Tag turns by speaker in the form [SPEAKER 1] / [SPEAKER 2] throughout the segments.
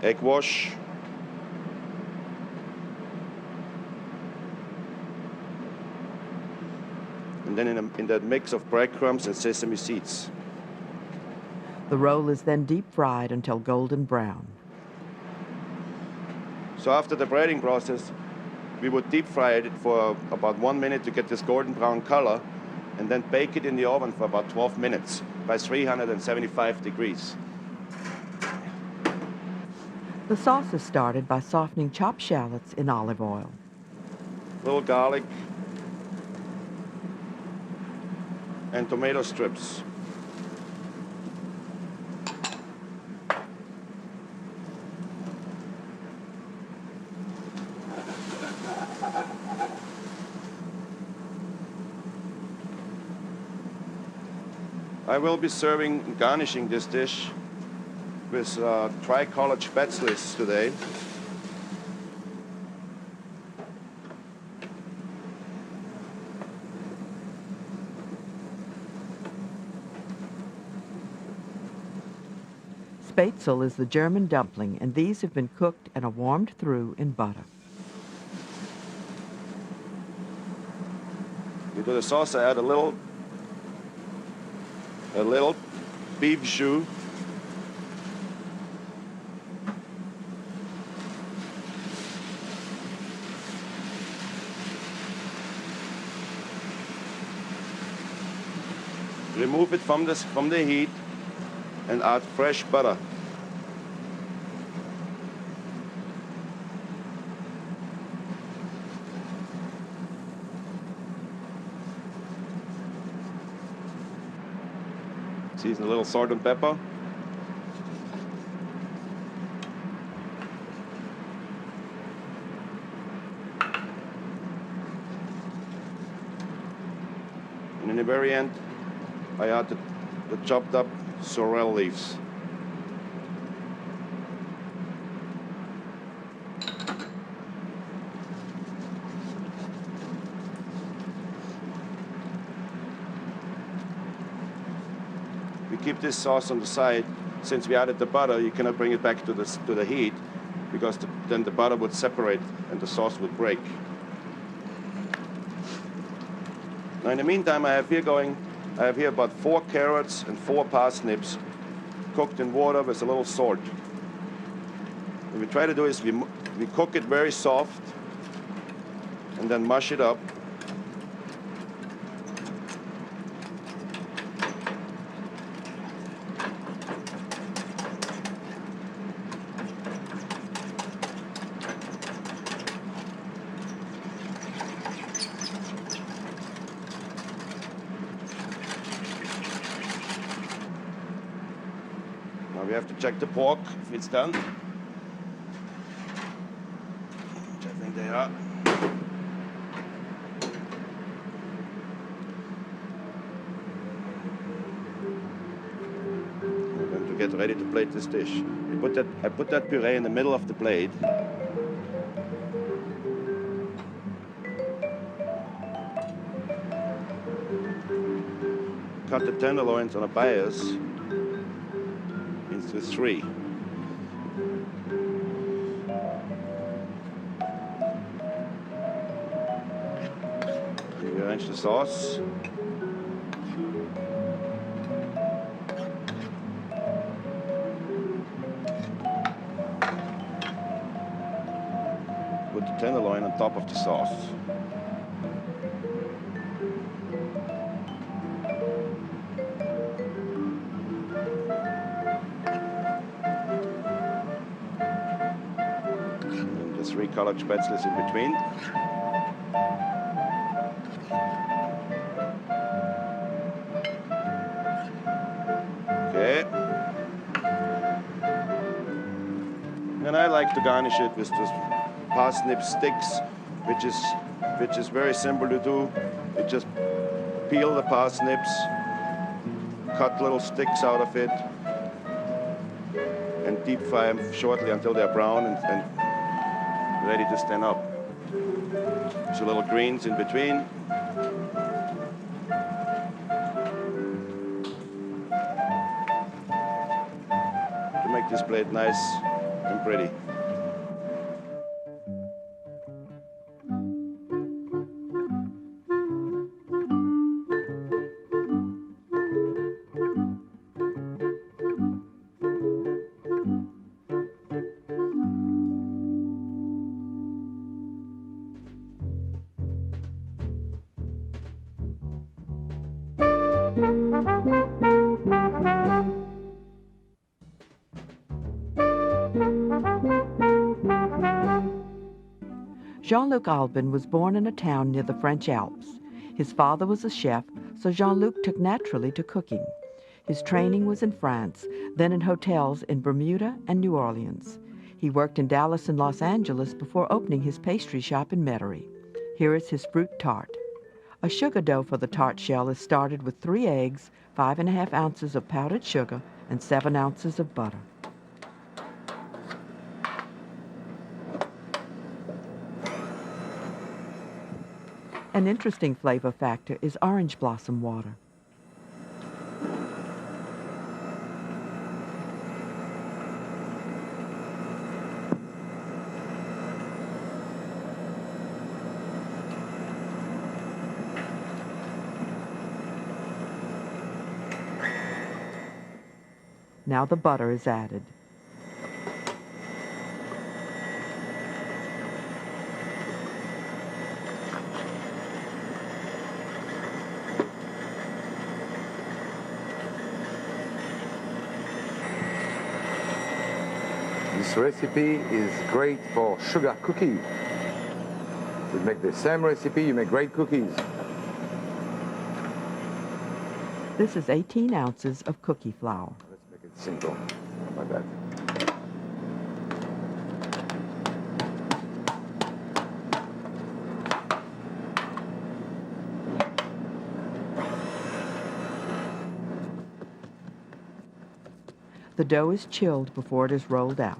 [SPEAKER 1] egg wash, and then in that mix of breadcrumbs and sesame seeds.
[SPEAKER 2] The roll is then deep fried until golden brown.
[SPEAKER 1] So after the breading process, we would deep fry it for about 1 minute to get this golden brown color, and then bake it in the oven for about 12 minutes by 375 degrees.
[SPEAKER 2] The sauce is started by softening chopped shallots in olive oil.
[SPEAKER 1] Little garlic and tomato strips. I will be serving, garnishing this dish with tricolored spätzles today.
[SPEAKER 2] Spätzle is the German dumpling, and these have been cooked and are warmed through in butter.
[SPEAKER 1] Into the sauce I add a little beef jus, remove it from the heat and add fresh butter. Season a little salt and pepper. And in the very end, I add the chopped up sorrel leaves. We keep this sauce on the side. Since we added the butter, you cannot bring it back to the heat, because then the butter would separate and the sauce would break. Now in the meantime, I have here about 4 carrots and 4 parsnips cooked in water with a little salt. What we try to do is we cook it very soft and then mush it up. Now we have to check the pork if it's done, which I think they are. We're going to get ready to plate this dish. I put that puree in the middle of the plate. Cut the tenderloins on a bias into 3. We arrange the sauce. Put the tenderloin on top of the sauce. And the 3 colored spätzles in between. Okay. And I like to garnish it with just parsnip sticks, which is very simple to do. You just peel the parsnips, cut little sticks out of it, and deep fry them shortly until they're brown and ready to stand up. So little greens in between. To make this plate nice and pretty.
[SPEAKER 2] Jean-Luc Albin was born in a town near the French Alps. His father was a chef, so Jean-Luc took naturally to cooking. His training was in France, then in hotels in Bermuda and New Orleans. He worked in Dallas and Los Angeles before opening his pastry shop in Metairie. Here is his fruit tart. A sugar dough for the tart shell is started with 3 eggs, 5½ ounces of powdered sugar, and 7 ounces of butter. An interesting flavor factor is orange blossom water. Now the butter is added.
[SPEAKER 3] This recipe is great for sugar cookie. You make the same recipe, you make great cookies.
[SPEAKER 2] This is 18 ounces of cookie flour.
[SPEAKER 3] Let's make it simple. How about that?
[SPEAKER 2] The dough is chilled before it is rolled out.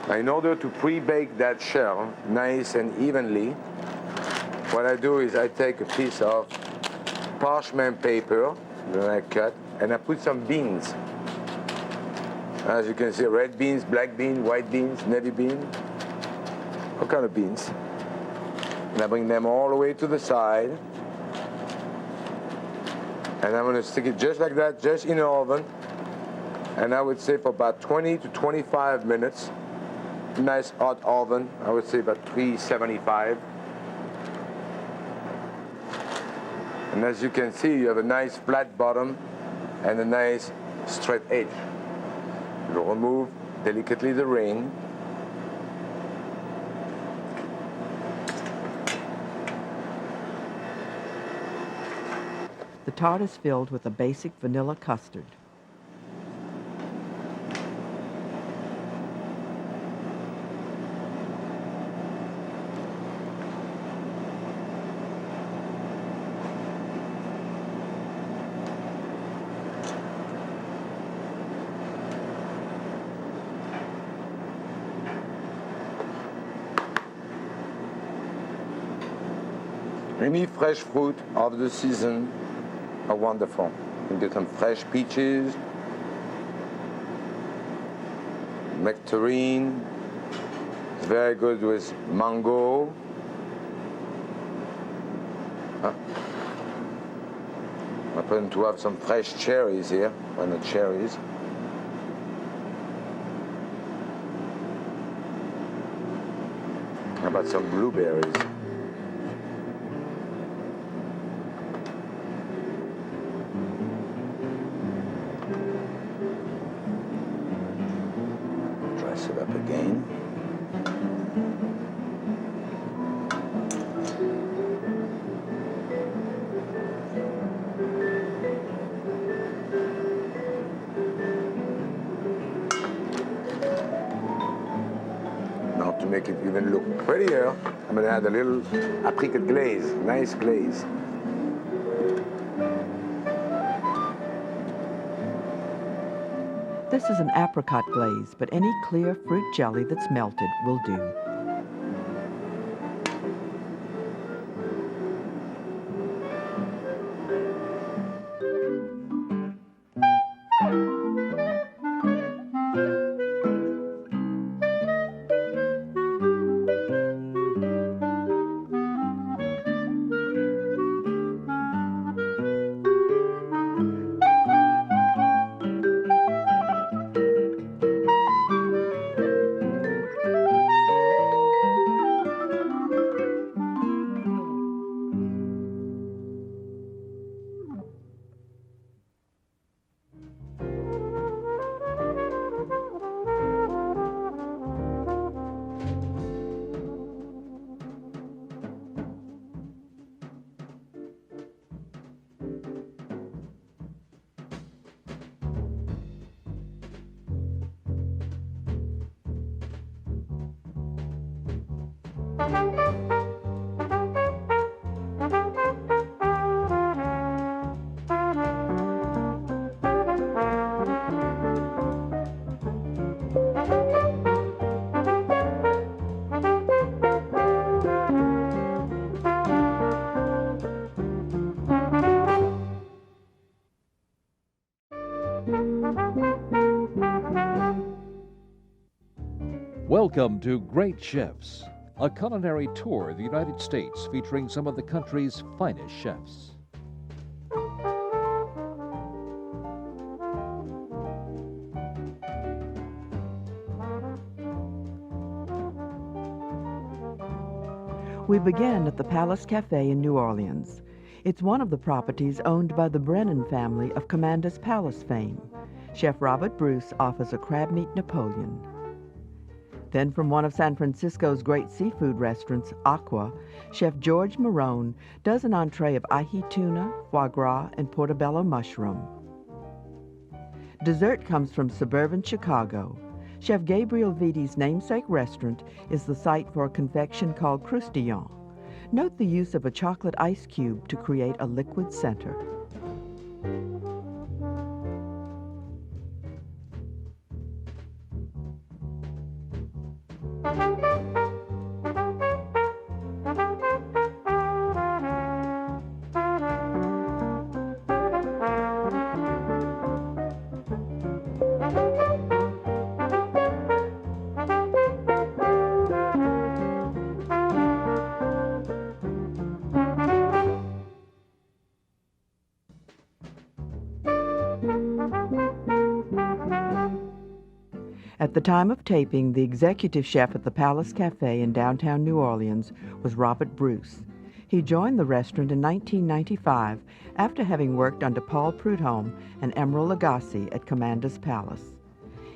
[SPEAKER 3] In order to pre-bake that shell nice and evenly, what I do is I take a piece of parchment paper, then I cut, and I put some beans. As you can see, red beans, black beans, white beans, navy beans, all kind of beans. And I bring them all the way to the side. And I'm gonna stick it just like that, just in the oven. And I would say for about 20 to 25 minutes. Nice hot oven, I would say about 375. And as you can see, you have a nice flat bottom and a nice straight edge. You remove delicately the ring.
[SPEAKER 2] The tart is filled with a basic vanilla custard.
[SPEAKER 3] Any fresh fruit of the season are wonderful. You can get some fresh peaches, nectarine, it's very good with mango. I happen to have some fresh cherries here, why not cherries? How about some blueberries? Dress it up again. Now to make it even look prettier, I'm gonna add a little apricot glaze, nice glaze.
[SPEAKER 2] This is an apricot glaze, but any clear fruit jelly that's melted will do.
[SPEAKER 4] Welcome to Great Chefs, a culinary tour of the United States featuring some of the country's finest chefs.
[SPEAKER 2] We begin at the Palace Cafe in New Orleans. It's one of the properties owned by the Brennan family of Commander's Palace fame. Chef Robert Bruce offers a crab meat Napoleon. Then from one of San Francisco's great seafood restaurants, Aqua, Chef George Marone does an entree of ahi tuna, foie gras, and portobello mushroom. Dessert comes from suburban Chicago. Chef Gabriel Vidi's namesake restaurant is the site for a confection called croustillon. Note the use of a chocolate ice cube to create a liquid center. At the time of taping, the executive chef at the Palace Cafe in downtown New Orleans was Robert Bruce. He joined the restaurant in 1995 after having worked under Paul Prudhomme and Emeril Lagasse at Commander's Palace.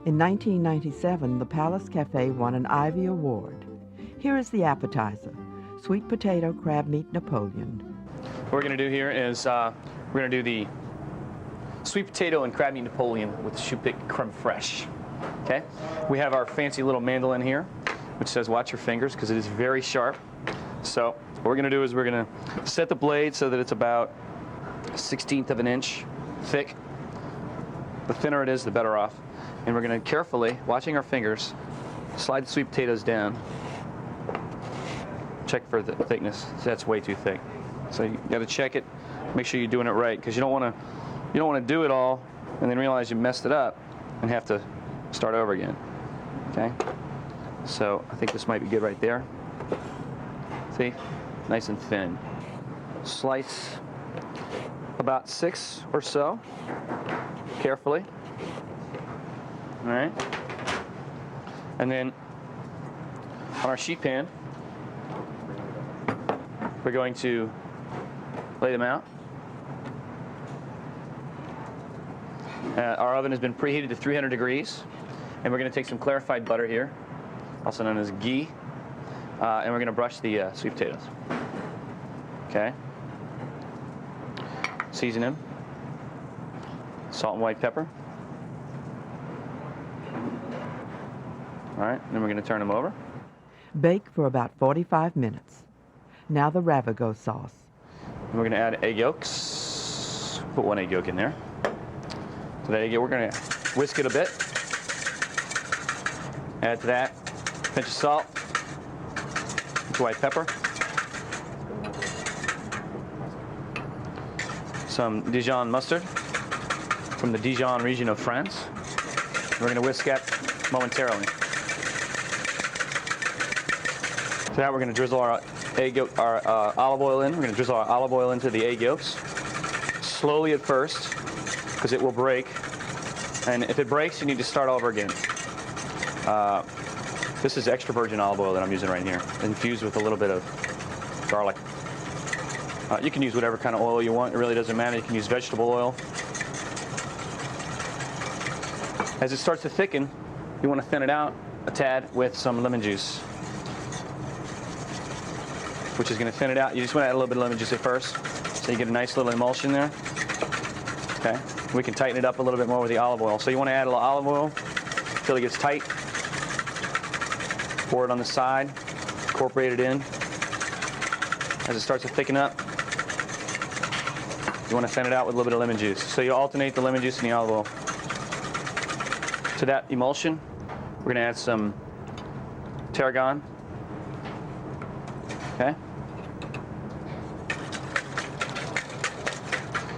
[SPEAKER 2] In 1997, the Palace Cafe won an Ivy Award. Here is the appetizer, sweet potato crab meat Napoleon.
[SPEAKER 5] What we're going to do here is we're going to do the sweet potato and crab meat Napoleon with Choupix creme fraiche. Okay, we have our fancy little mandolin here, which says watch your fingers because it is very sharp. So what we're going to do is we're going to set the blade so that it's about 1/16 of an inch thick. The thinner it is, the better off. And we're going to carefully, watching our fingers, slide the sweet potatoes down. Check for the thickness. That's way too thick. So you got to check it, make sure you're doing it right, because you don't want to do it all and then realize you messed it up and have to start over again. Okay? So I think this might be good right there. See? Nice and thin. Slice about 6 or so, carefully. All right? And then on our sheet pan, We're going to lay them out. Our oven has been preheated to 300 degrees. And we're going to take some clarified butter here, also known as ghee, and we're going to brush the sweet potatoes. Okay. Season them. Salt and white pepper. All right, then we're going to turn them over.
[SPEAKER 2] Bake for about 45 minutes. Now the ravigote sauce.
[SPEAKER 5] And we're going to add egg yolks. Put 1 egg yolk in there. To that egg yolk, we're going to whisk it a bit. Add to that a pinch of salt, white pepper, some Dijon mustard from the Dijon region of France. We're going to whisk that momentarily. To that, we're going to drizzle our egg yolk, our olive oil in. We're going to drizzle our olive oil into the egg yolks, slowly at first, because it will break. And if it breaks, you need to start over again. This is extra virgin olive oil that I'm using right here, infused with a little bit of garlic. You can use whatever kind of oil you want. It really doesn't matter. You can use vegetable oil. As it starts to thicken, you want to thin it out a tad with some lemon juice, which is going to thin it out. You just want to add a little bit of lemon juice at first, so you get a nice little emulsion there. Okay. We can tighten it up a little bit more with the olive oil. So you want to add a little olive oil until it gets tight. Pour it on the side, incorporate it in. As it starts to thicken up, you want to thin it out with a little bit of lemon juice. So you alternate the lemon juice and the olive oil. To that emulsion, we're going to add some tarragon. Okay.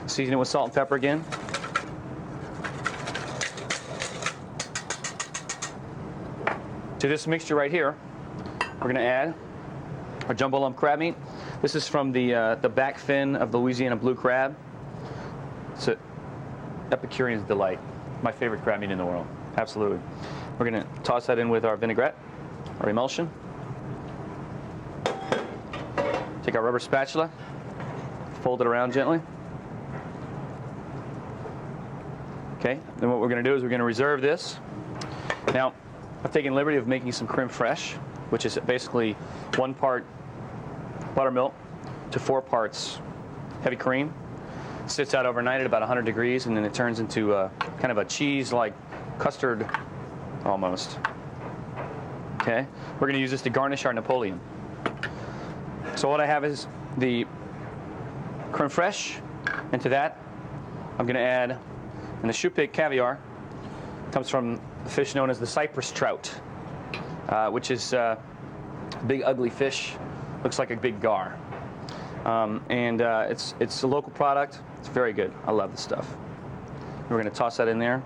[SPEAKER 5] Season it with salt and pepper again. To this mixture right here, we're going to add our jumbo lump crab meat. This is from the back fin of the Louisiana blue crab. It's an Epicurean's delight. My favorite crab meat in the world. Absolutely. We're going to toss that in with our vinaigrette, our emulsion. Take our rubber spatula, fold it around gently. Okay, then what we're going to do is we're going to reserve this. Now, I've taken liberty of making some creme fraiche, which is basically 1 part buttermilk to 4 parts heavy cream. It sits out overnight at about 100 degrees, and then it turns into kind of a cheese-like custard almost. Okay, we're going to use this to garnish our Napoleon. So what I have is the creme fraiche, and to that I'm going to add, and the Choupec caviar comes from a fish known as the Cypress trout, which is a big ugly fish, looks like a big gar. It's a local product. It's very good. I love this stuff. We're going to toss that in there.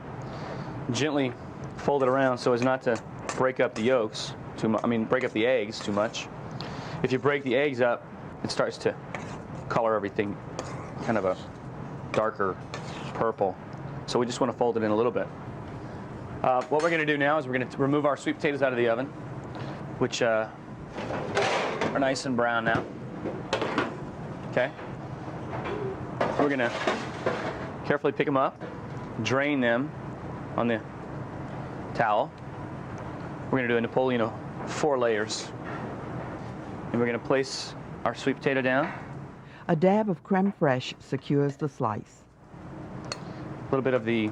[SPEAKER 5] Gently fold it around so as not to break up the yolks too much. I mean, break up the eggs too much. If you break the eggs up, it starts to color everything kind of a darker purple. So we just want to fold it in a little bit. What we're going to do now is we're going to remove our sweet potatoes out of the oven, which are nice and brown now. Okay. We're going to carefully pick them up, drain them on the towel. We're going to do a Napoleon of 4 layers. And we're going to place our sweet potato down.
[SPEAKER 2] A dab of creme fraiche secures the slice.
[SPEAKER 5] A little bit of the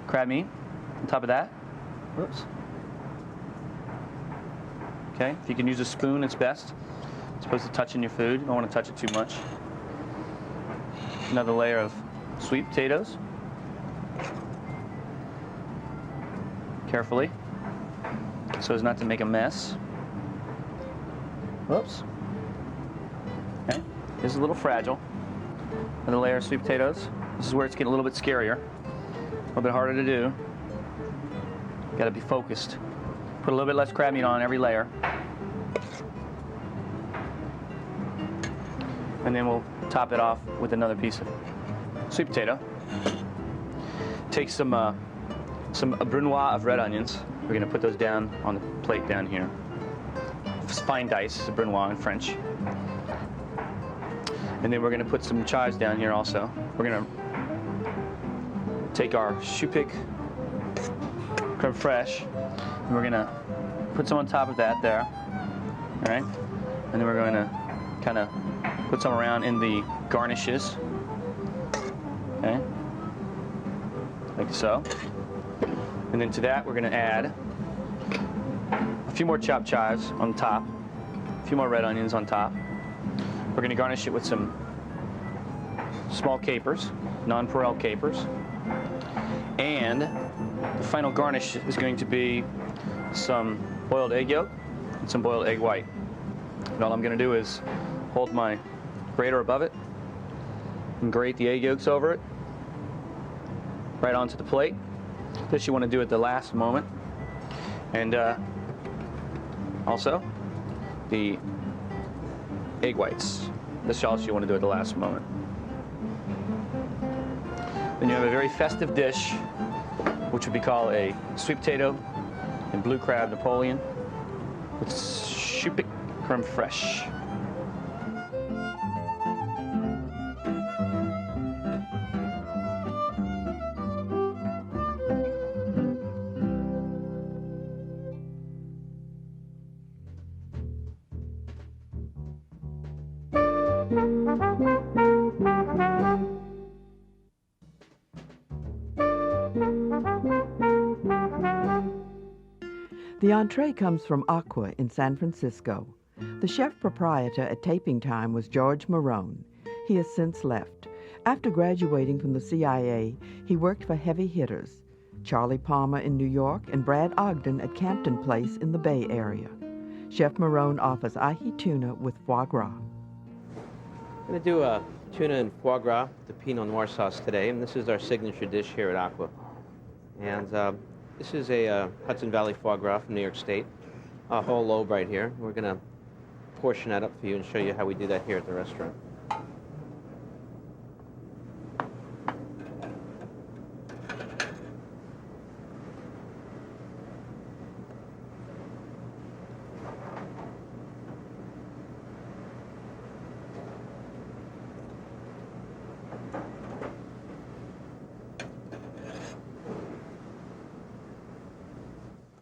[SPEAKER 5] crab meat on top of that. Whoops. Okay, if you can use a spoon, it's best. It's supposed to touch in your food. You don't want to touch it too much. Another layer of sweet potatoes. Carefully, so as not to make a mess. Whoops. Okay, this is a little fragile. Another layer of sweet potatoes. This is where it's getting a little bit scarier. A little bit harder to do. Got to be focused. Put a little bit less crab meat on every layer. And then we'll top it off with another piece of sweet potato. Take some brunoise of red onions. We're going to put those down on the plate down here. fine dice, brunoise in French. And then we're going to put some chives down here also. We're going to take our choux pic creme fraiche, and we're going to put some on top of that there. All right? And then we're going to kind of put some around in the garnishes. Okay? Like so. And then to that, we're going to add a few more chopped chives on top, a few more red onions on top. We're going to garnish it with some small capers, nonpareil capers. And the final garnish is going to be some boiled egg yolk and some boiled egg white. And all I'm going to do is hold my grater above it and grate the egg yolks over it right onto the plate. This you want to do at the last moment. And also the egg whites. This also you want to do at the last moment. Then you have a very festive dish, which would be called a sweet potato and blue crab Napoleon with choux pic creme fraiche.
[SPEAKER 2] The entree comes from Aqua in San Francisco. The chef proprietor at taping time was George Marone. He has since left. After graduating from the CIA, he worked for heavy hitters, Charlie Palmer in New York and Brad Ogden at Campton Place in the Bay Area. Chef Marone offers ahi tuna with foie gras.
[SPEAKER 6] I'm going to do a tuna and foie gras, the Pinot Noir sauce today, and this is our signature dish here at Aqua. And this is a Hudson Valley foie gras from New York State, a whole lobe right here. We're going to portion that up for you and show you how we do that here at the restaurant.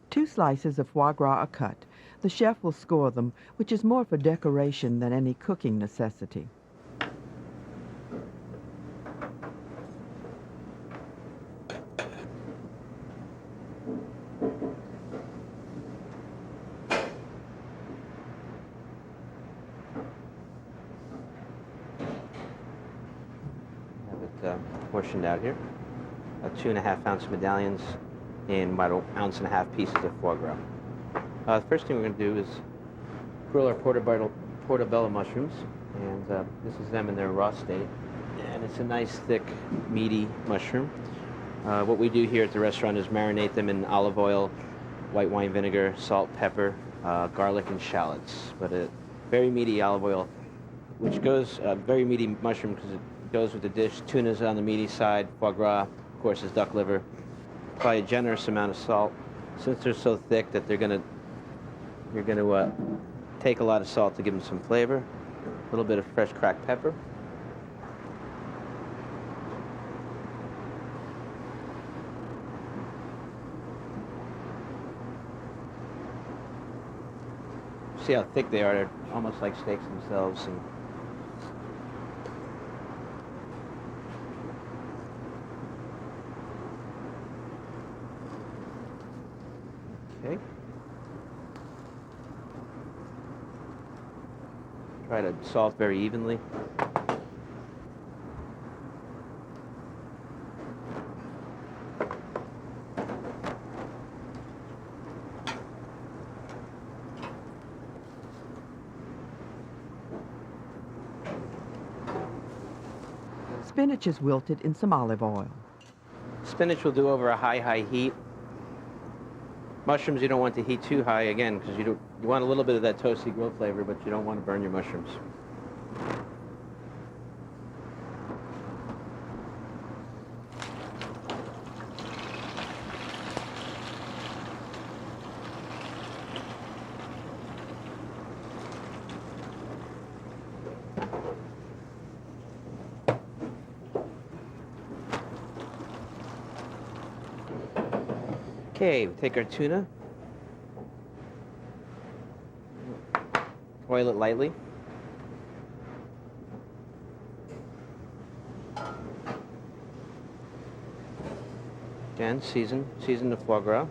[SPEAKER 2] Two slices of foie gras are cut. The chef will score them, which is more for decoration than any cooking necessity.
[SPEAKER 6] Have it portioned out here. 2.5 ounce medallions in about 1.5 ounce pieces of foie gras. The first thing we're going to do is grill our portobello mushrooms, and this is them in their raw state. And it's a nice, thick, meaty mushroom. What we do here at the restaurant is marinate them in olive oil, white wine vinegar, salt, pepper, garlic, and shallots. But a very meaty olive oil, which goes, very meaty mushroom because it goes with the dish. Tuna's on the meaty side, foie gras, of course, is duck liver. Apply a generous amount of salt. Since they're so thick that you're going to take a lot of salt to give them some flavor. A little bit of fresh cracked pepper. See how thick they are? They're almost like steaks themselves. And okay. Try to salt very evenly.
[SPEAKER 2] Spinach is wilted in some olive oil.
[SPEAKER 6] Spinach will do over a high heat. Mushrooms you don't want to heat too high, again, because you want a little bit of that toasty grill flavor, but you don't want to burn your mushrooms. Okay, we take our tuna, oil it lightly. Again, season the foie gras.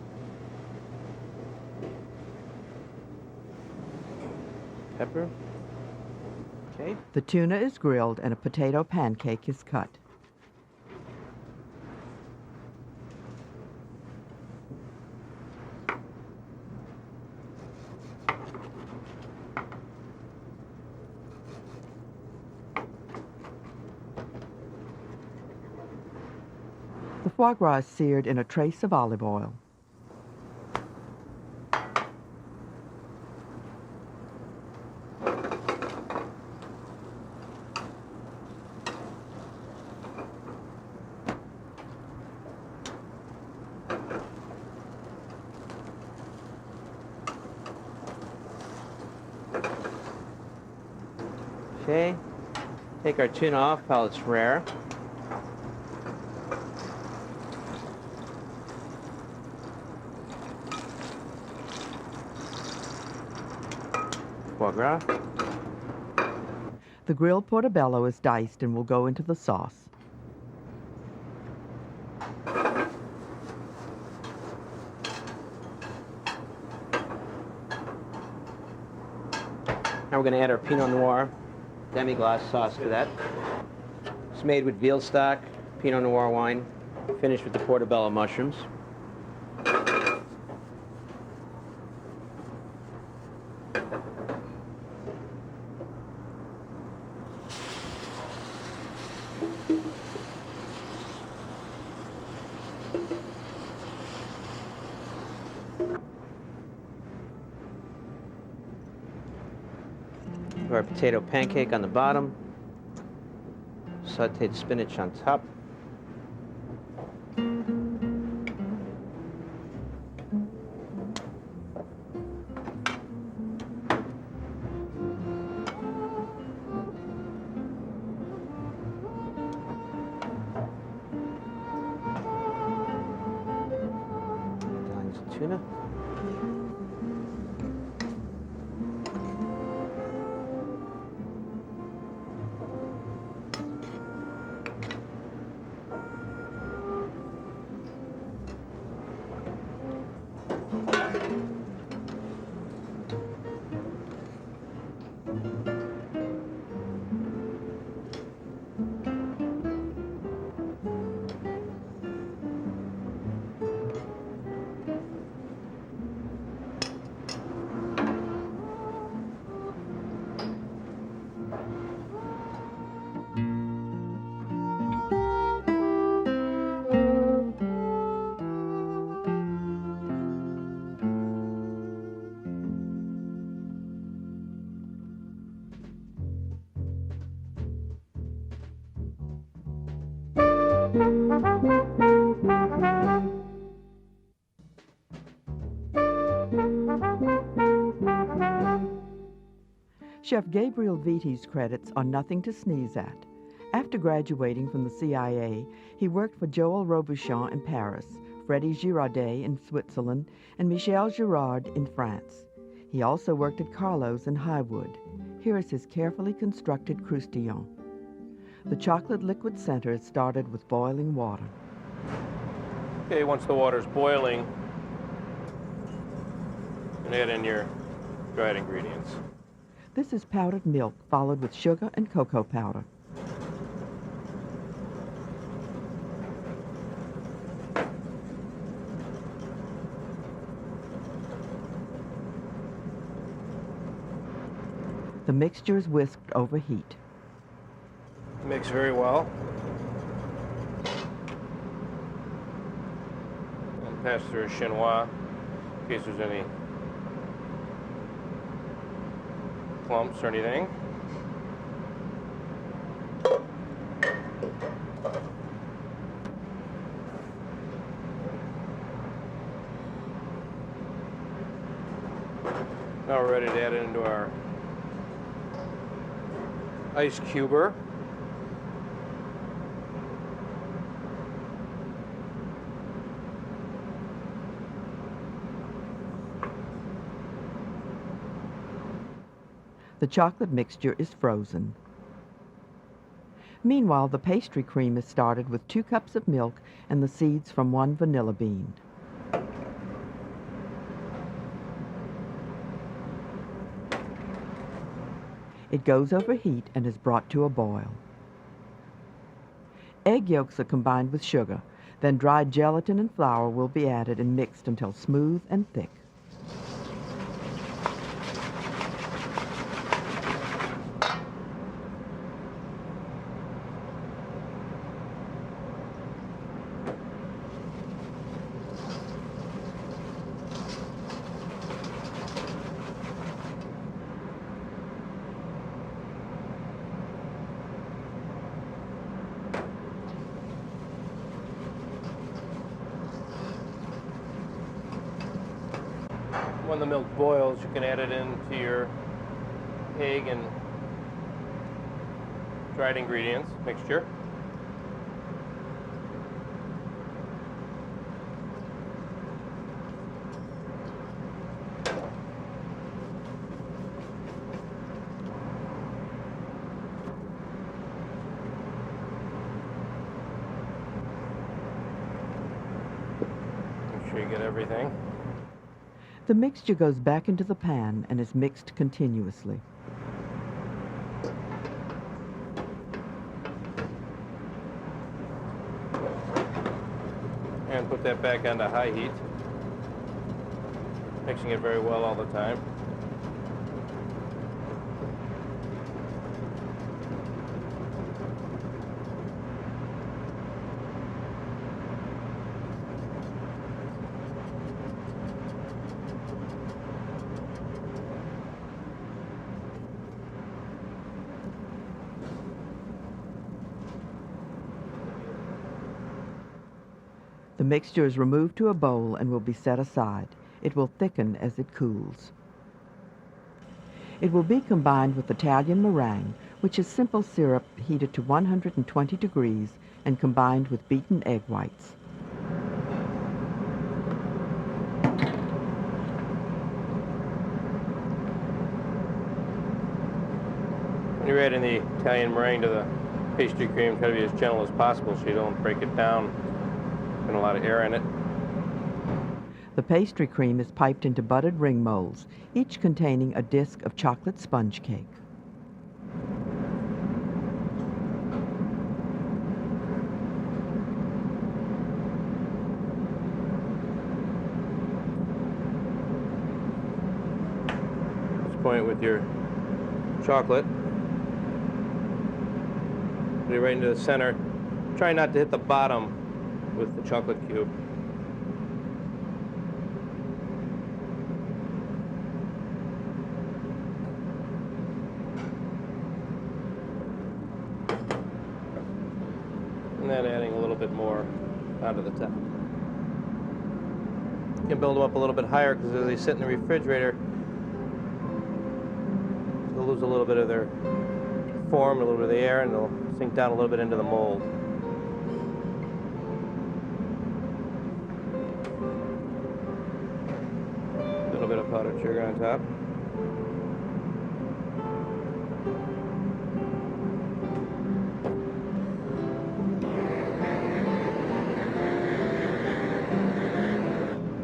[SPEAKER 6] Pepper. Okay.
[SPEAKER 2] The tuna is grilled and a potato pancake is cut. The foie gras is seared in a trace of olive oil.
[SPEAKER 6] Okay, take our tuna off while it's rare. Foie gras.
[SPEAKER 2] The grilled portobello is diced and will go into the sauce.
[SPEAKER 6] Now we're going to add our Pinot Noir demi-glace sauce to that. It's made with veal stock, Pinot Noir wine, finished with the portobello mushrooms. Our potato pancake on the bottom, sauteed spinach on top. Medallions of tuna.
[SPEAKER 2] Chef Gabriel Vitti's credits are nothing to sneeze at. After graduating from the CIA, he worked for Joël Robuchon in Paris, Freddy Girardet in Switzerland, and Michel Girard in France. He also worked at Carlo's in Highwood. Here is his carefully constructed croustillon. The chocolate liquid center is started with boiling water.
[SPEAKER 1] Okay, once the water's boiling, and add in your dried ingredients.
[SPEAKER 2] This is powdered milk followed with sugar and cocoa powder. The mixture is whisked over heat.
[SPEAKER 1] Mix very well. And pass through a chinois in case there's any clumps or anything. Now we're ready to add it into our ice cuber.
[SPEAKER 2] The chocolate mixture is frozen. Meanwhile, the pastry cream is started with 2 cups of milk and the seeds from 1 vanilla bean. It goes over heat and is brought to a boil. Egg yolks are combined with sugar. Then dried gelatin and flour will be added and mixed until smooth and thick.
[SPEAKER 7] When the milk boils, you can add it into your egg and dried ingredients mixture. Make sure you get everything.
[SPEAKER 2] The mixture goes back into the pan and is mixed continuously.
[SPEAKER 7] And put that back onto high heat, mixing it very well all the time.
[SPEAKER 2] The mixture is removed to a bowl and will be set aside. It will thicken as it cools. It will be combined with Italian meringue, which is simple syrup heated to 120 degrees and combined with beaten egg whites.
[SPEAKER 7] When you're adding the Italian meringue to the pastry cream, try to be as gentle as possible so you don't break it down. And a lot of air in it.
[SPEAKER 2] The pastry cream is piped into buttered ring molds, each containing a disc of chocolate sponge cake.
[SPEAKER 7] Just point it with your chocolate. Put it right into the center. Try not to hit the bottom with the chocolate cube. And then adding a little bit more onto the top. You can build them up a little bit higher because as they sit in the refrigerator, they'll lose a little bit of their form, a little bit of the air, and they'll sink down a little bit into the mold. A little bit of powdered sugar on top.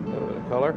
[SPEAKER 7] A little bit of color.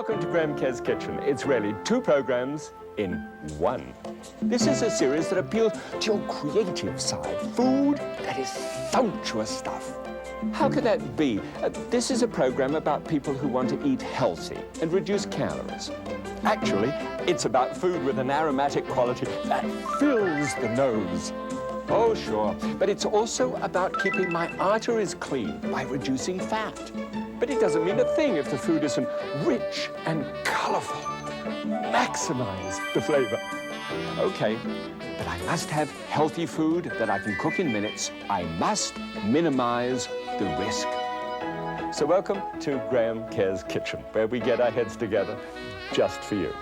[SPEAKER 8] Welcome to Graham Kerr's Kitchen. It's really two programs in one. This is a series that appeals to your creative side. Food that is sumptuous stuff. How could that be? This is a program about people who want to eat healthy and reduce calories. Actually, it's about food with an aromatic quality that fills the nose. Oh, sure. But it's also about keeping my arteries clean by reducing fat. But it doesn't mean a thing if the food isn't rich and colorful. Maximize the flavor. Okay, but I must have healthy food that I can cook in minutes. I must minimize the risk. So welcome to Graham Kerr's Kitchen, where we get our heads together just for you.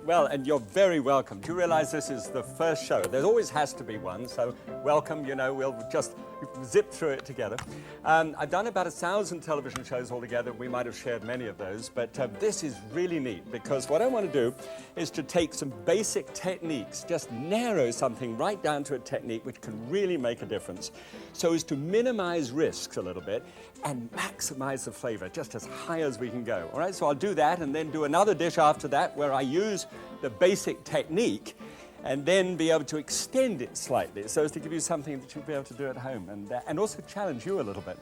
[SPEAKER 8] Well, and you're very welcome. Do you realize this is the first show? There always has to be one, so welcome. You know, we'll just zip through it together. I've done about 1,000 television shows altogether. We might have shared many of those, but this is really neat because what I want to do is to take some basic techniques, just narrow something right down to a technique which can really make a difference, so as to minimize risks a little bit and maximize the flavor just as high as we can go. All right, so I'll do that and then do another dish after that where I use the basic technique and then be able to extend it slightly so as to give you something that you'll be able to do at home and also challenge you a little bit.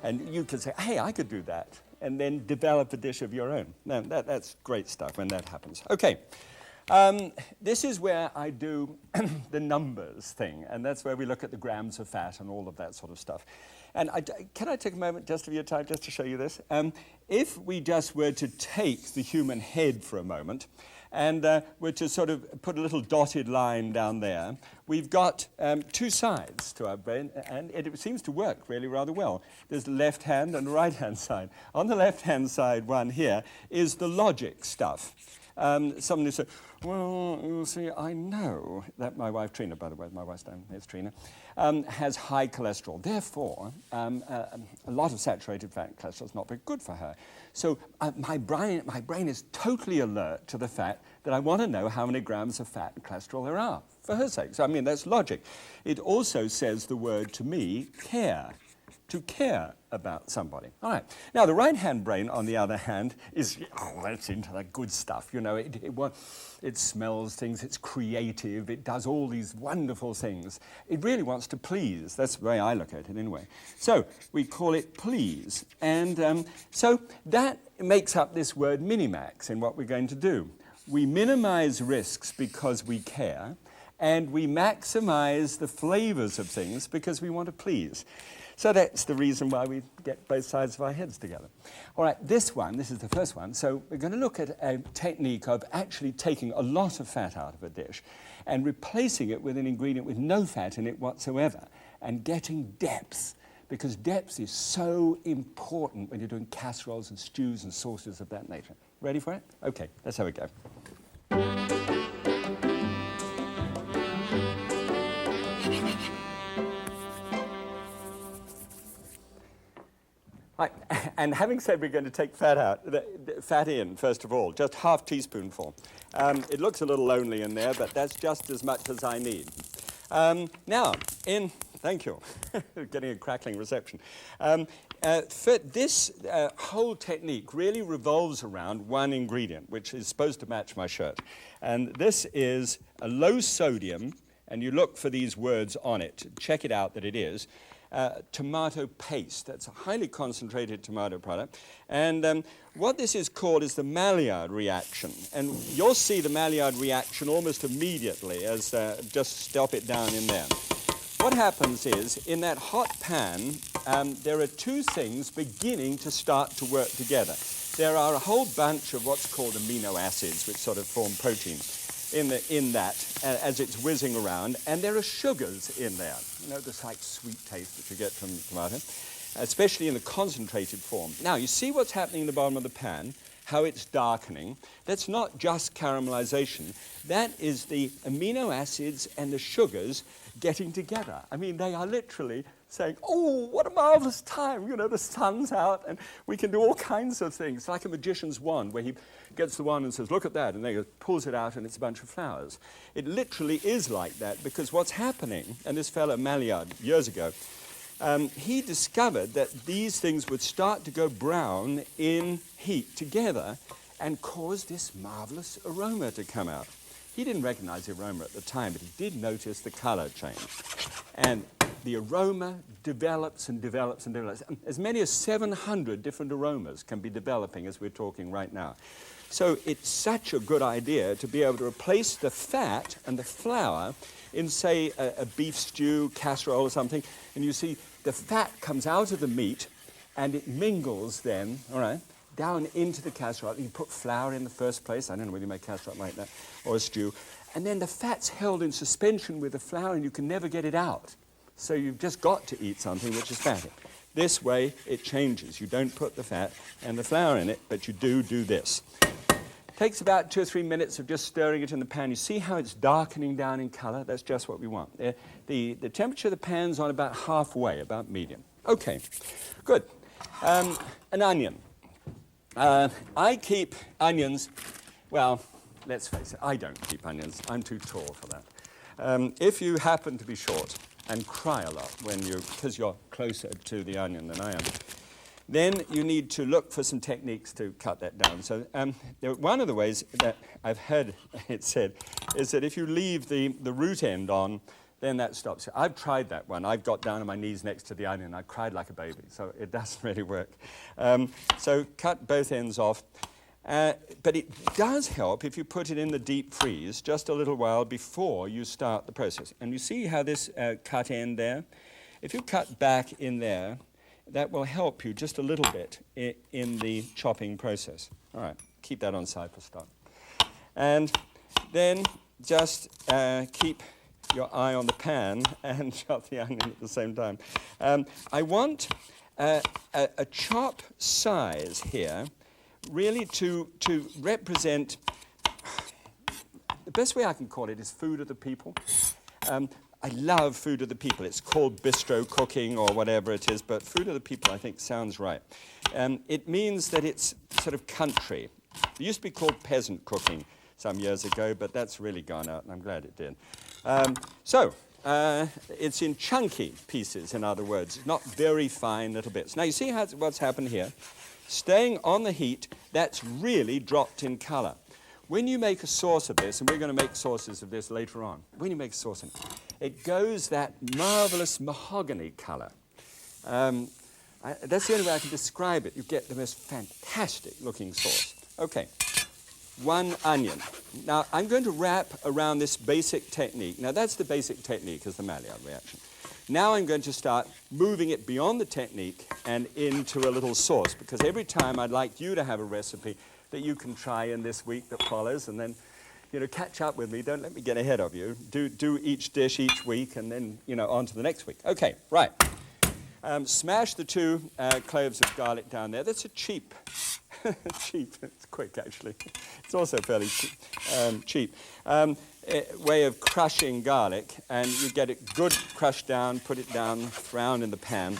[SPEAKER 8] And you can say, hey, I could do that, and then develop a dish of your own. Now, that's great stuff when that happens. Okay, this is where I do the numbers thing, and that's where we look at the grams of fat and all of that sort of stuff. And can I take a moment just of your time just to show you this? If we just were to take the human head for a moment, and we're to sort of put a little dotted line down there, we've got two sides to our brain, and it seems to work really rather well. There's the left hand and the right hand side. On the left hand side one here is the logic stuff. Somebody said, well, you see, I know that my wife, Trina, by the way, my wife's name is Trina, has high cholesterol. Therefore, a lot of saturated fat and cholesterol is not very good for her. So my brain is totally alert to the fact that I want to know how many grams of fat and cholesterol there are, for her sake. So, I mean, that's logic. It also says the word, to me, care. To care about somebody. All right. Now, the right-hand brain, on the other hand, is, it's into that good stuff. You know, it smells things, it's creative, it does all these wonderful things. It really wants to please. That's the way I look at it, anyway. So, we call it please. And so, that makes up this word minimax in what we're going to do. We minimize risks because we care, and we maximize the flavors of things because we want to please. So that's the reason why we get both sides of our heads together. All right, this is the first one. So we're going to look at a technique of actually taking a lot of fat out of a dish and replacing it with an ingredient with no fat in it whatsoever and getting depth, because depth is so important when you're doing casseroles and stews and sauces of that nature. Ready for it? Okay, let's have a go. Right. And having said we're going to take fat out, fat in, first of all, just half teaspoonful. It looks a little lonely in there, but that's just as much as I need. Now, thank you, getting a crackling reception. This whole technique really revolves around one ingredient, which is supposed to match my shirt. And this is a low sodium, and you look for these words on it. Check it out that it is. Tomato paste. That's a highly concentrated tomato product. And what this is called is the Maillard reaction. And you'll see the Maillard reaction almost immediately as just stop it down in there. What happens is, in that hot pan, there are two things beginning to start to work together. There are a whole bunch of what's called amino acids, which sort of form protein in that as it's whizzing around, and there are sugars in there. You know, this like sweet taste that you get from tomato, especially in the concentrated form. Now, you see what's happening in the bottom of the pan, how it's darkening. That's not just caramelization. That is the amino acids and the sugars getting together. I mean, they are literally saying, oh, what a marvelous time. You know, the sun's out and we can do all kinds of things. Like a magician's wand, where he gets the wand and says, look at that, and then he pulls it out and it's a bunch of flowers. It literally is like that, because what's happening, and this fellow Maillard years ago he discovered that these things would start to go brown in heat together and cause this marvelous aroma to come out. He didn't recognize the aroma at the time, but he did notice the color change. And the aroma develops and develops and develops. As many as 700 different aromas can be developing as we're talking right now. So it's such a good idea to be able to replace the fat and the flour in, say, a beef stew, casserole or something, and you see the fat comes out of the meat and it mingles then, all right, down into the casserole. You put flour in the first place. I don't know whether you make casserole like that, or a stew. And then the fat's held in suspension with the flour and you can never get it out. So you've just got to eat something which is fatty. This way it changes. You don't put the fat and the flour in it, but you do this. Takes about 2 or 3 minutes of just stirring it in the pan. You see how it's darkening down in color? That's just what we want. The temperature of the pan's on about halfway, about medium. Okay, good. An onion. I keep onions, well, let's face it, I don't keep onions. I'm too tall for that. If you happen to be short and cry a lot because you're closer to the onion than I am, then you need to look for some techniques to cut that down. So one of the ways that I've heard it said is that if you leave the root end on, then that stops it. I've tried that one. I've got down on my knees next to the onion and I cried like a baby, so it doesn't really work. So cut both ends off. But it does help if you put it in the deep freeze just a little while before you start the process. And you see how this cut end there? If you cut back in there, that will help you just a little bit in the chopping process. All right, keep that on side for start. And then just keep your eye on the pan and chop the onion at the same time. I want a chop size here really to represent, the best way I can call it is food of the people. I love food of the people. It's called bistro cooking or whatever it is, but food of the people I think sounds right. It means that it's sort of country. It used to be called peasant cooking some years ago, but that's really gone out, and I'm glad it did. It's in chunky pieces, in other words, not very fine little bits. Now you see what's happened here? Staying on the heat, that's really dropped in color. When you make a sauce of this, and we're going to make sauces of this later on, when you make a sauce, it goes that marvelous mahogany color. That's the only way I can describe it. You get the most fantastic looking sauce. Okay, 1 onion. Now, I'm going to wrap around this basic technique. Now, that's the basic technique, is the Maillard reaction. Now I'm going to start moving it beyond the technique and into a little sauce, because every time I'd like you to have a recipe that you can try in this week that follows, and then, catch up with me. Don't let me get ahead of you. Do each dish each week, and then, on to the next week. Okay, right. Smash the 2 cloves of garlic down there. That's a cheap, it's quick actually. It's also fairly cheap. Way of crushing garlic, and you get it good crushed down, put it down, brown in the pan,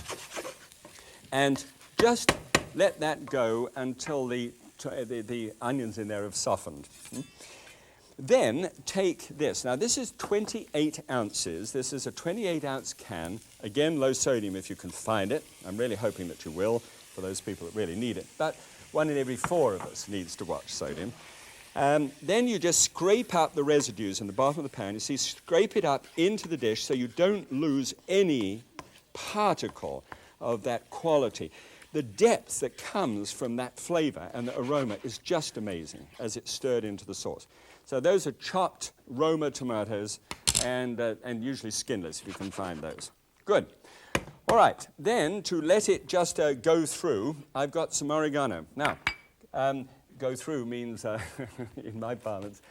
[SPEAKER 8] and just let that go until the onions in there have softened. Then take this. Now this is 28 ounces. This is a 28-ounce can. Again, low sodium if you can find it. I'm really hoping that you will, for those people that really need it. But 1 in every 4 of us needs to watch sodium. Then you just scrape up the residues in the bottom of the pan. You see, scrape it up into the dish so you don't lose any particle of that quality. The depth that comes from that flavor and the aroma is just amazing as it's stirred into the sauce. So those are chopped Roma tomatoes and usually skinless if you can find those. Good. All right, then to let it just go through, I've got some oregano. Now, go through means, in my parlance,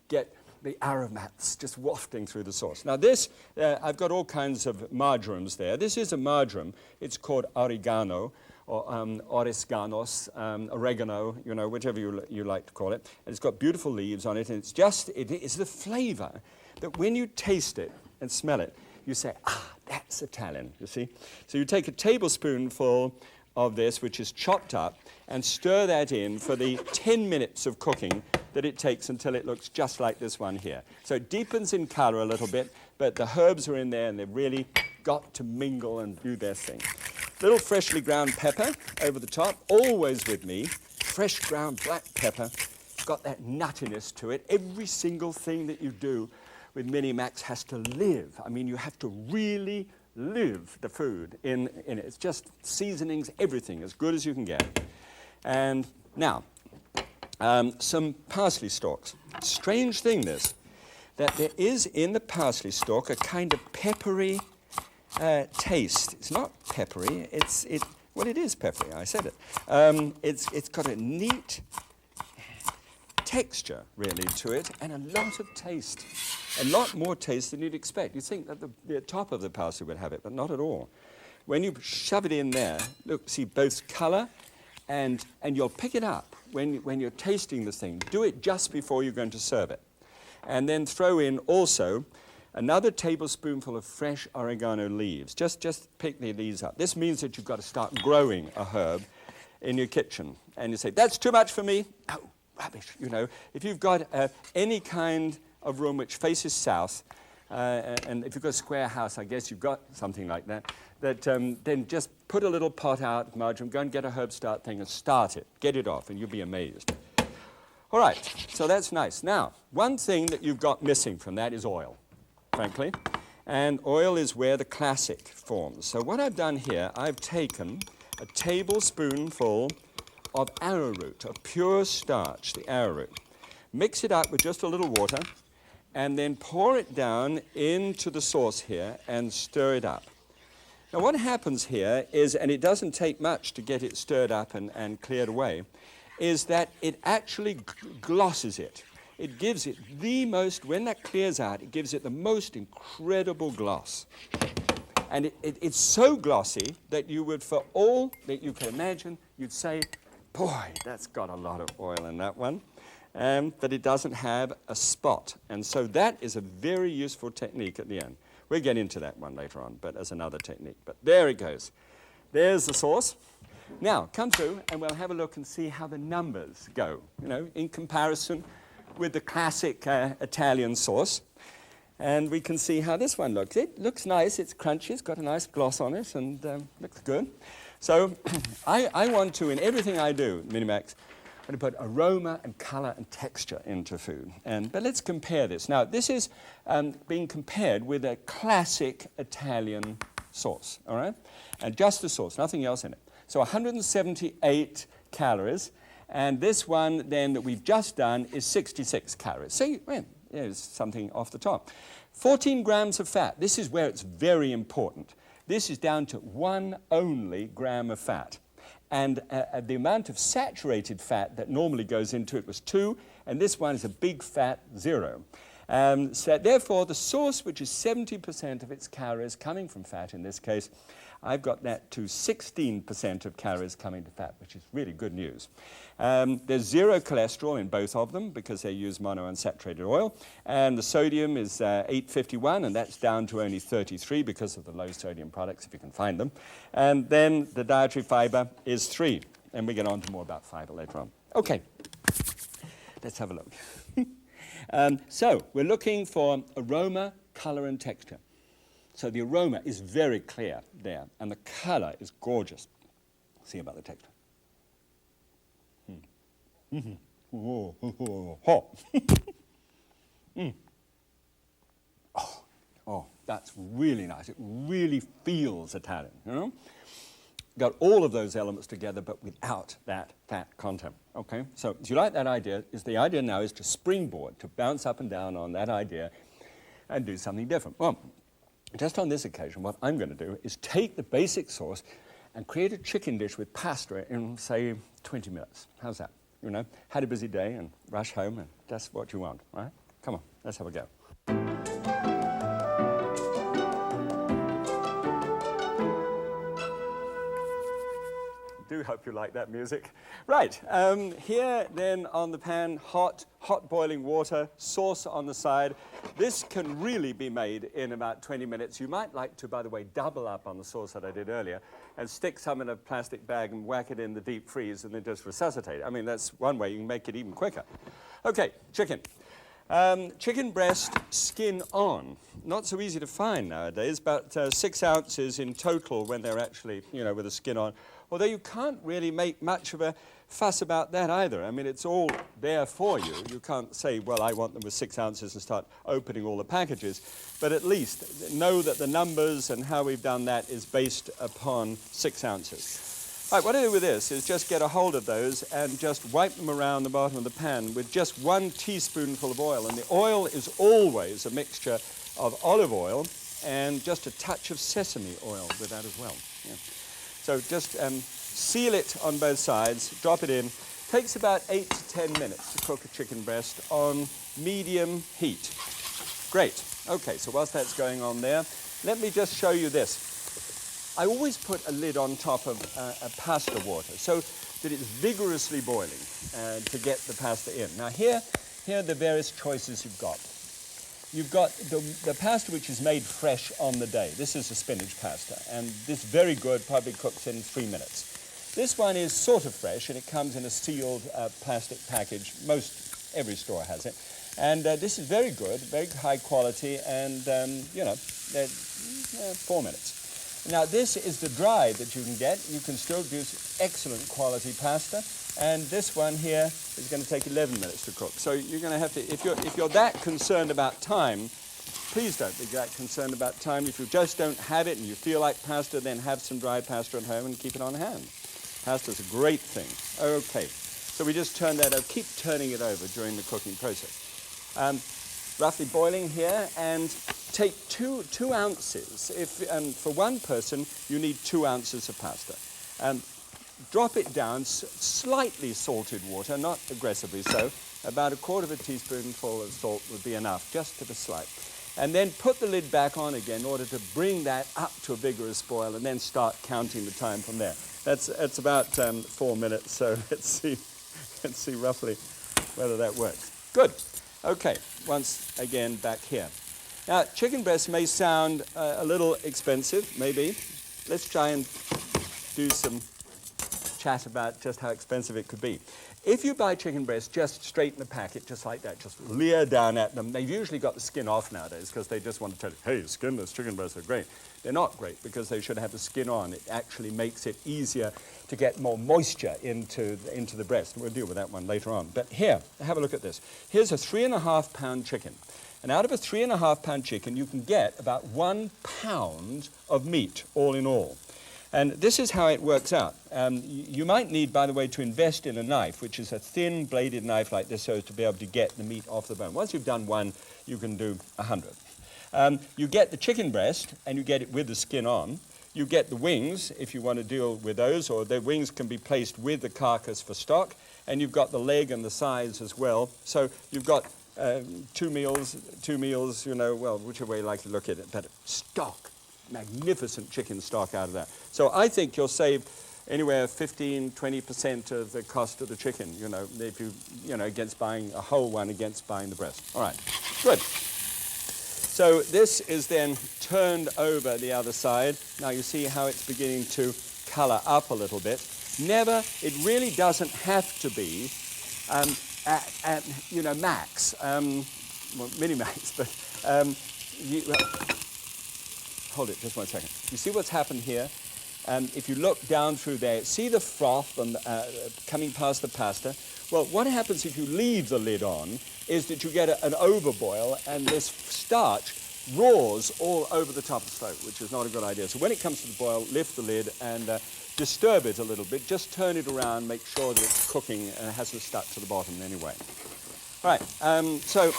[SPEAKER 8] get the aromats just wafting through the sauce. Now this, I've got all kinds of marjorams there. This is a marjoram. It's called oregano, or oresganos, oregano, whichever you like to call it. And it's got beautiful leaves on it, and it is the flavor that when you taste it and smell it, you say, that's Italian, you see? So you take a tablespoonful of this, which is chopped up, and stir that in for the 10 minutes of cooking that it takes until it looks just like this one here. So it deepens in color a little bit, but the herbs are in there and they're really got to mingle and do their thing. Little freshly ground pepper over the top, always with me. Fresh ground black pepper. Got that nuttiness to it. Every single thing that you do with Minimax has to live. I mean, you have to really live the food in it. It's just seasonings, everything, as good as you can get. And now, some parsley stalks. Strange thing this, that there is in the parsley stalk a kind of peppery taste. It's not peppery, well, it is peppery, I said it. It's got a neat texture, really, to it, and a lot of taste. A lot more taste than you'd expect. You'd think that the top of the parsley would have it, but not at all. When you shove it in there, look, see both colour and you'll pick it up when you're tasting the thing. Do it just before you're going to serve it. And then throw in also another tablespoonful of fresh oregano leaves. Just pick the leaves up. This means that you've got to start growing a herb in your kitchen. And you say, that's too much for me. Oh, rubbish, you know. If you've got any kind of room which faces south, and if you've got a square house, I guess you've got something like that, then just put a little pot out, marjoram, go and get a herb start thing and start it. Get it off, and you'll be amazed. All right, so that's nice. Now, one thing that you've got missing from that is oil, frankly. And oil is where the classic forms. So what I've done here, I've taken a tablespoonful of arrowroot, of pure starch, the arrowroot. Mix it up with just a little water, and then pour it down into the sauce here and stir it up. Now what happens here is, and it doesn't take much to get it stirred up and cleared away, is that it actually glosses it. It gives it the most, when that clears out, it gives it the most incredible gloss. And it's so glossy that you would, for all that you can imagine, you'd say, boy, that's got a lot of oil in that one. But it doesn't have a spot. And so that is a very useful technique at the end. We'll get into that one later on, but as another technique. But there it goes. There's the sauce. Now, come through and we'll have a look and see how the numbers go, you know, in comparison with the classic Italian sauce. And we can see how this one looks. It looks nice, it's crunchy, it's got a nice gloss on it, and looks good. So I want to, in everything I do, Minimax, I'm going to put aroma and colour and texture into food. But let's compare this. Now, this is being compared with a classic Italian sauce, all right? And just the sauce, nothing else in it. So 178 calories, and this one then that we've just done is 66 calories. So, well, there's something off the top. 14 grams of fat. This is where it's very important. This is down to 1 only gram of fat. And the amount of saturated fat that normally goes into it was 2, and this one is a big fat 0. So therefore, the sauce, which is 70% of its calories coming from fat in this case, I've got that to 16% of calories coming to fat, which is really good news. There's 0 cholesterol in both of them because they use monounsaturated oil. And the sodium is 851, and that's down to only 33 because of the low sodium products, if you can find them. And then the dietary fiber is 3. And we get on to more about fiber later on. Okay, let's have a look. So we're looking for aroma, color, and texture. So the aroma is very clear there, and the color is gorgeous. See about the texture. Oh, that's really nice. It really feels Italian, you know? Got all of those elements together, but without that fat content. Okay, so do you like that idea? The idea now is to springboard, to bounce up and down on that idea and do something different. Well, just on this occasion, what I'm going to do is take the basic sauce and create a chicken dish with pasta in, say, 20 minutes. How's that? You know, had a busy day and rush home, and that's what you want, right? Come on, let's have a go. I do hope you like that music. Right, here then on the pan, hot boiling water, sauce on the side. This can really be made in about 20 minutes. You might like to, by the way, double up on the sauce that I did earlier and stick some in a plastic bag and whack it in the deep freeze and then just resuscitate it. I mean, that's one way you can make it even quicker. Okay, chicken. Chicken breast skin on. Not so easy to find nowadays, but 6 ounces in total when they're actually, with the skin on. Although you can't really make much of a fuss about that either. I mean, it's all there for you. You can't say, well, I want them with 6 ounces and start opening all the packages. But at least know that the numbers and how we've done that is based upon 6 ounces. All right, what I do with this is just get a hold of those and just wipe them around the bottom of the pan with just 1 teaspoonful of oil. And the oil is always a mixture of olive oil and just a touch of sesame oil with that as well. Yeah. So just seal it on both sides, drop it in. Takes about 8 to 10 minutes to cook a chicken breast on medium heat. Great. Okay, so whilst that's going on there, let me just show you this. I always put a lid on top of a pasta water so that it's vigorously boiling to get the pasta in. Now here are the various choices you've got. You've got the pasta which is made fresh on the day. This is a spinach pasta, and this very good, probably cooks in 3 minutes. This one is sort of fresh, and it comes in a sealed plastic package. Every store has it. And this is very good, very high quality, and, 4 minutes. Now, this is the dry that you can get. You can still do excellent quality pasta. And this one here is going to take 11 minutes to cook. So you're going to have to, if you're that concerned about time, please don't be that concerned about time. If you just don't have it and you feel like pasta, then have some dry pasta at home and keep it on hand. Pasta's a great thing. Okay, so we just turn that over. Keep turning it over during the cooking process. Roughly boiling here, and take two ounces. For one person, you need 2 ounces of pasta. Drop it down, slightly salted water, not aggressively so. About 1/4 teaspoonful of salt would be enough, just to the slight. And then put the lid back on again in order to bring that up to a vigorous boil, and then start counting the time from there. That's about 4 minutes, so let's see roughly whether that works. Good. Okay, once again back here. Now, chicken breast may sound a little expensive, maybe. Let's try and do some chat about just how expensive it could be. If you buy chicken breast just straight in the packet, just like that, just leer down at them, they've usually got the skin off nowadays because they just want to tell you, hey, skinless chicken breasts are great. They're not great because they should have the skin on. It actually makes it easier to get more moisture into the breast. We'll deal with that one later on. But here, have a look at this. Here's a 3.5 pound chicken. And out of a 3.5 pound chicken, you can get about 1 pound of meat, all in all. And this is how it works out. You might need, by the way, to invest in a knife, which is a thin bladed knife like this, so as to be able to get the meat off the bone. Once you've done one, you can do 100. You get the chicken breast, and you get it with the skin on. You get the wings, if you want to deal with those, or the wings can be placed with the carcass for stock. And you've got the leg and the sides as well. So you've got 2 meals, well, whichever way you like to look at it, but stock. Magnificent chicken stock out of that. So I think you'll save anywhere 15-20% of the cost of the chicken, if you, against buying a whole one against buying the breast. All right, good. So this is then turned over the other side. Now you see how it's beginning to color up a little bit. It really doesn't have to be at max, well, mini-max, but hold it just 1 second. You see what's happened here? If you look down through there, see the froth coming past the pasta? Well, what happens if you leave the lid on is that you get an overboil, and this starch roars all over the top of the stove, which is not a good idea. So when it comes to the boil, lift the lid and disturb it a little bit. Just turn it around, make sure that it's cooking and it hasn't stuck to the bottom anyway. All right, so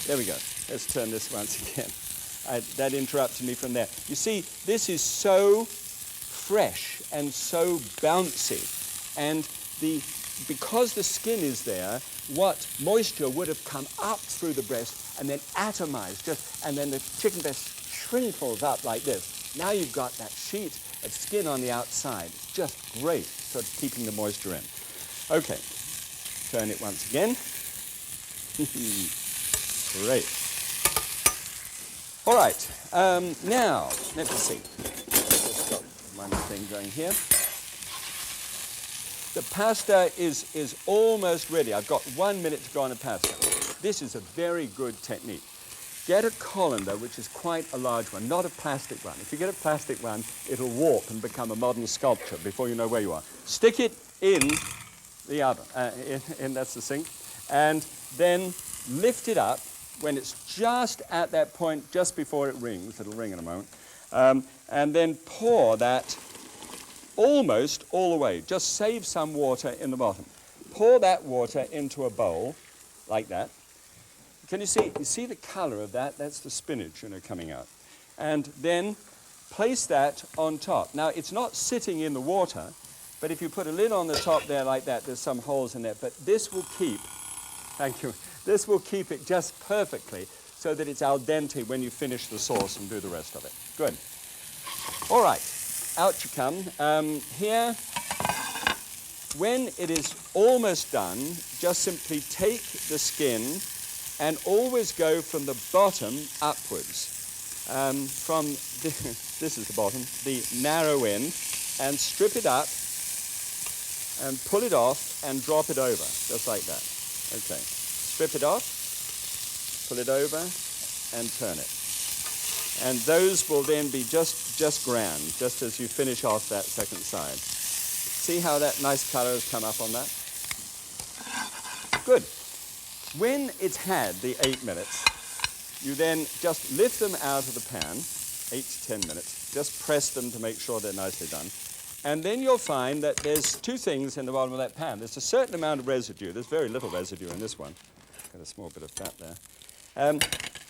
[SPEAKER 8] there we go. Let's turn this once again. That interrupted me from there. You see, this is so fresh and so bouncy, and because the skin is there, what moisture would have come up through the breast and then atomized, and then the chicken breast shrinkles up like this. Now you've got that sheet of skin on the outside. It's just great for keeping the moisture in. Okay, turn it once again. Great. All right, now, let me see. Just got one thing going here. The pasta is almost ready. I've got 1 minute to go on the pasta. this is a very good technique. Get a colander, which is quite a large one, not a plastic one. If you get a plastic one, it'll warp and become a modern sculpture before you know where you are. Stick it in the oven, that's the sink, and then lift it up when it's just at that point, just before it rings. It'll ring in a moment. And then pour that almost all the way. Just save some water in the bottom. Pour that water into a bowl like that. Can you see the color of that? That's the spinach, coming out. And then place that on top. Now, it's not sitting in the water, but if you put a lid on the top there like that, there's some holes in there. But this will keep, thank you, this will keep it just perfectly so that it's al dente when you finish the sauce and do the rest of it. Good. All right, out you come. Here, when it is almost done, just simply take the skin and always go from the bottom upwards. This is the bottom, the narrow end, and strip it up and pull it off and drop it over, just like that. Okay, strip it off, pull it over, and turn it. And those will then be just grand, just as you finish off that second side. See how that nice color has come up on that? Good. When it's had the 8 minutes, you then just lift them out of the pan, 8 to 10 minutes. Just press them to make sure they're nicely done. And then you'll find that there's two things in the bottom of that pan. There's a certain amount of residue. There's very little residue in this one. Got a small bit of fat there.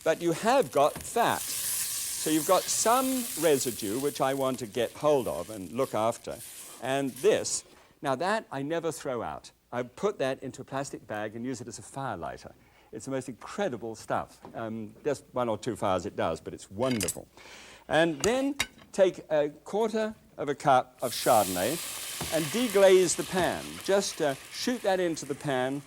[SPEAKER 8] But you have got fat. So you've got some residue, which I want to get hold of and look after. And this, now that I never throw out. I put that into a plastic bag and use it as a fire lighter. It's the most incredible stuff. Just 1 or 2 fires it does, but it's wonderful. And then take a quarter of a cup of Chardonnay and deglaze the pan. Just shoot that into the pan,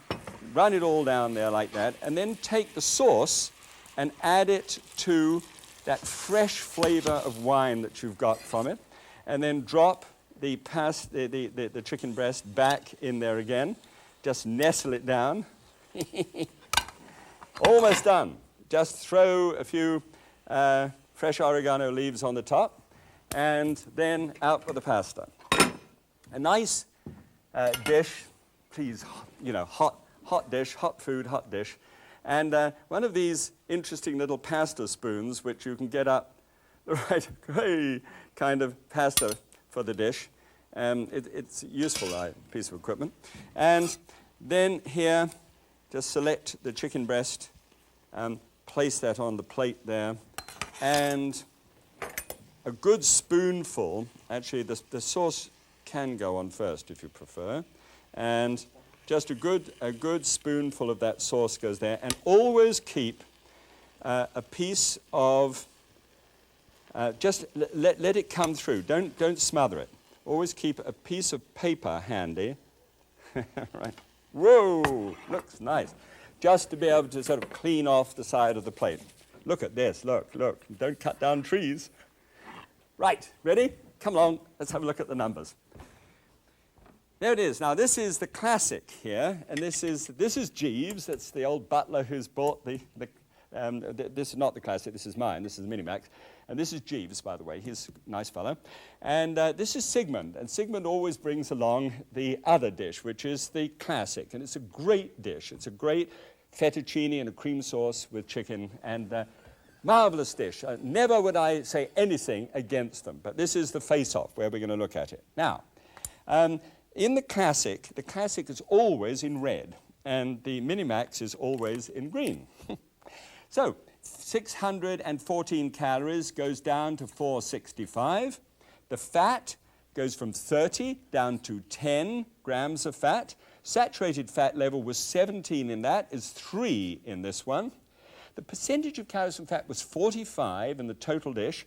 [SPEAKER 8] run it all down there like that, and then take the sauce and add it to that fresh flavor of wine that you've got from it, and then drop the chicken breast back in there again. Just nestle it down. Almost done. Just throw a few fresh oregano leaves on the top, and then out with the pasta. A nice dish, please, hot dish, hot food, hot dish. And one of these interesting little pasta spoons, which you can get up the right kind of pasta for the dish. It's a useful piece of equipment. And then here, just select the chicken breast, place that on the plate there, and a good spoonful, actually the sauce can go on first if you prefer, and just a good spoonful of that sauce goes there, and always keep a piece of, just let it come through, don't smother it. Always keep a piece of paper handy. Right. Whoa, looks nice. Just to be able to sort of clean off the side of the plate. Look at this, look. Don't cut down trees. Right, ready? Come along, let's have a look at the numbers. There it is. Now this is the classic here, and this is Jeeves. That's the old butler who's bought this is not the classic, this is mine, this is the Minimax. And this is Jeeves, by the way, he's a nice fellow. And this is Sigmund, and Sigmund always brings along the other dish, which is the classic. And it's a great dish. It's a great fettuccine and a cream sauce with chicken, and marvelous dish. Never would I say anything against them, but this is the face-off where we're going to look at it. Now, in the classic is always in red, and the Minimax is always in green. So, 614 calories goes down to 465. The fat goes from 30 down to 10 grams of fat. Saturated fat level was 17 in that, is 3 in this one. The percentage of calories from fat was 45 in the total dish,